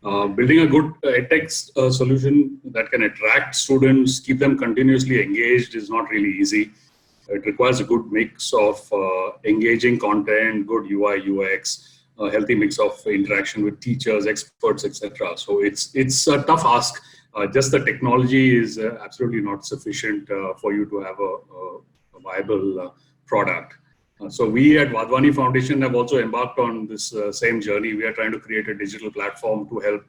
Building a good edtech solution that can attract students, keep them continuously engaged is not really easy. It requires a good mix of engaging content, good UI, UX, a healthy mix of interaction with teachers, experts, etc. So it's a tough ask. Just the technology is absolutely not sufficient for you to have a viable product. So we at Wadhwani Foundation have also embarked on this same journey. We are trying to create a digital platform to help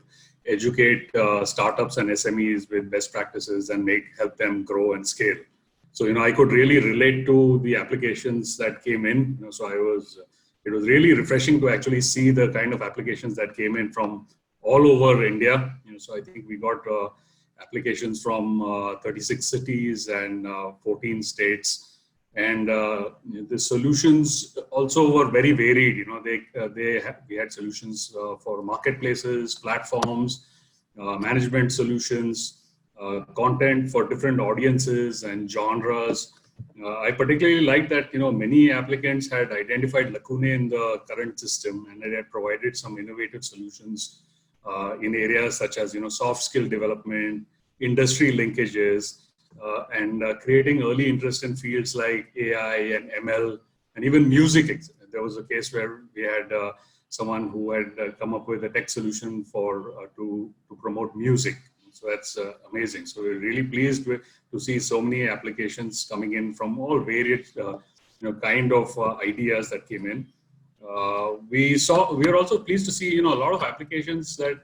educate startups and SMEs with best practices and help them grow and scale. So, I could really relate to the applications that came in. So it was really refreshing to actually see the kind of applications that came in from all over India. So I think we got applications from 36 cities and 14 states. And the solutions also were very varied. We had solutions for marketplaces, platforms, management solutions, content for different audiences and genres. I particularly like that, many applicants had identified lacunae in the current system and they had provided some innovative solutions in areas such as, soft skill development, industry linkages, and creating early interest in fields like AI and ML and even music. There was a case where we had someone who had come up with a tech solution to promote music. So that's amazing. So we're really pleased to see so many applications coming in from all various kind of ideas that came in. We are also pleased to see a lot of applications that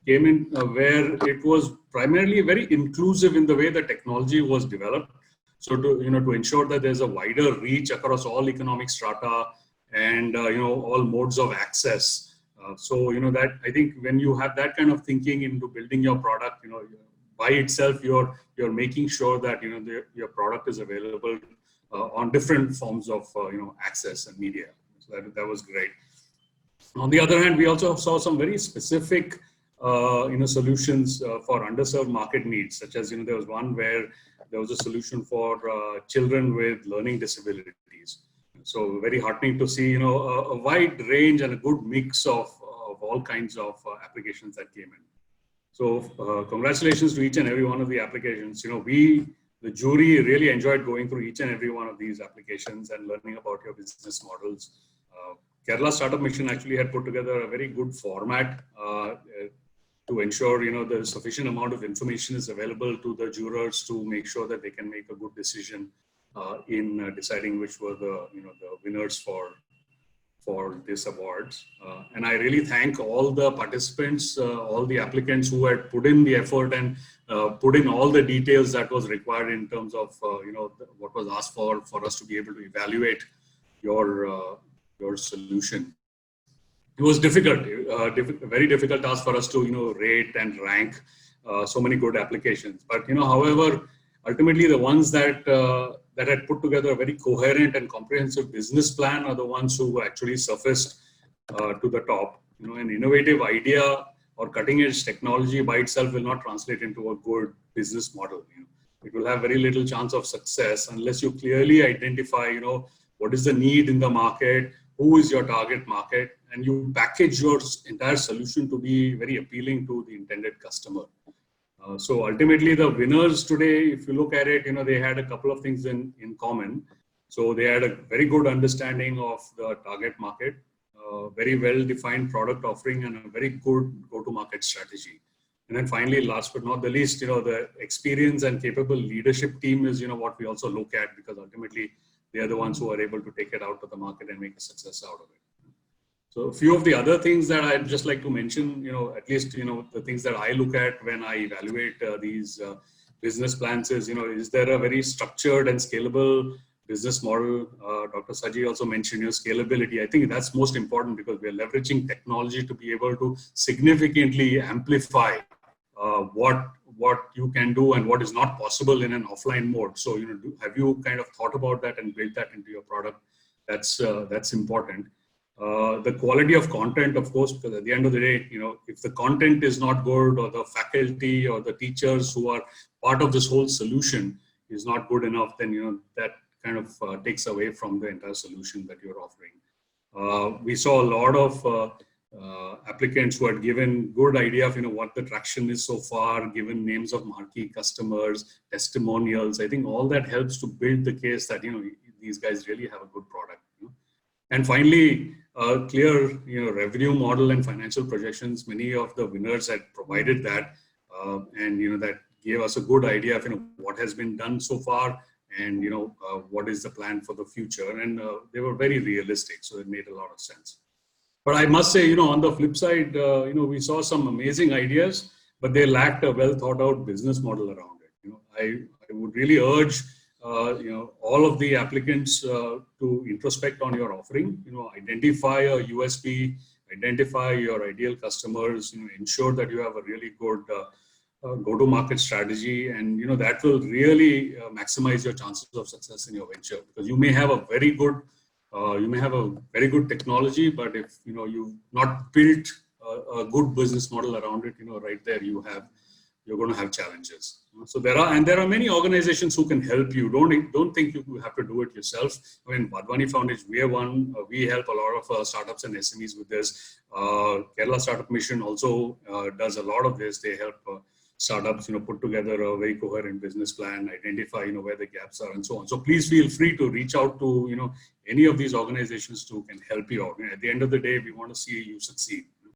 came in where it was primarily very inclusive in the way the technology was developed. So to ensure that there's a wider reach across all economic strata and all modes of access. So that I think when you have that kind of thinking into building your product, by itself you're making sure that your product is available on different forms of access and media. So that was great. On the other hand, we also saw some very specific solutions for underserved market needs, such as there was one where there was a solution for children with learning disabilities. So very heartening to see a wide range and a good mix of all kinds of applications that came in. So congratulations to each and every one of the applications. The jury really enjoyed going through each and every one of these applications and learning about your business models. Kerala Startup Mission actually had put together a very good format to ensure the sufficient amount of information is available to the jurors to make sure that they can make a good decision in deciding which were the winners for this awards. And I really thank all the participants, all the applicants who had put in the effort and put in all the details that was required in terms of what was asked for us to be able to evaluate your solution. It was difficult, very difficult task for us to rate and rank so many good applications. But however, ultimately the ones that had put together a very coherent and comprehensive business plan are the ones who actually surfaced to the top. An innovative idea or cutting edge technology by itself will not translate into a good business model. It will have very little chance of success unless you clearly identify, what is the need in the market, who is your target market, and you package your entire solution to be very appealing to the intended customer. So ultimately the winners today, if you look at it, they had a couple of things in common. So they had a very good understanding of the target market, very well-defined product offering, and a very good go-to-market strategy. And then finally, last but not the least, the experience and capable leadership team is, what we also look at, because ultimately they are the ones who are able to take it out to the market and make a success out of it. So a few of the other things that I'd just like to mention, at least, the things that I look at when I evaluate these business plans is there a very structured and scalable business model? Dr. Saji also mentioned scalability. I think that's most important because we're leveraging technology to be able to significantly amplify what you can do and what is not possible in an offline mode. So, have you kind of thought about that and built that into your product? That's important. The quality of content, of course, because at the end of the day, if the content is not good or the faculty or the teachers who are part of this whole solution is not good enough, then, that kind of takes away from the entire solution that you're offering. We saw a lot of applicants who had given good idea of what the traction is so far, given names of marquee customers, testimonials. I think all that helps to build the case that these guys really have a good product. And finally, clear revenue model and financial projections. Many of the winners had provided that, and that gave us a good idea of what has been done so far, and what is the plan for the future. And they were very realistic, so it made a lot of sense. But I must say, on the flip side, we saw some amazing ideas, but they lacked a well thought out business model around it. I would really urge all of the applicants to introspect on your offering. Identify a USP, identify your ideal customers. Ensure that you have a really good go-to-market strategy, and that will really maximize your chances of success in your venture. Because you may have a very good technology, but if you've not built a good business model around it, right there you're going to have challenges. So there are many organizations who can help you. Don't think you have to do it yourself. I mean, Vadhvani Foundation, we help a lot of startups and SMEs with this. Kerala Startup Mission also does a lot of this. They help startups, put together a very coherent business plan, identify, where the gaps are, and so on. So please feel free to reach out to, any of these organizations who can help you out. At the end of the day, we want to see you succeed.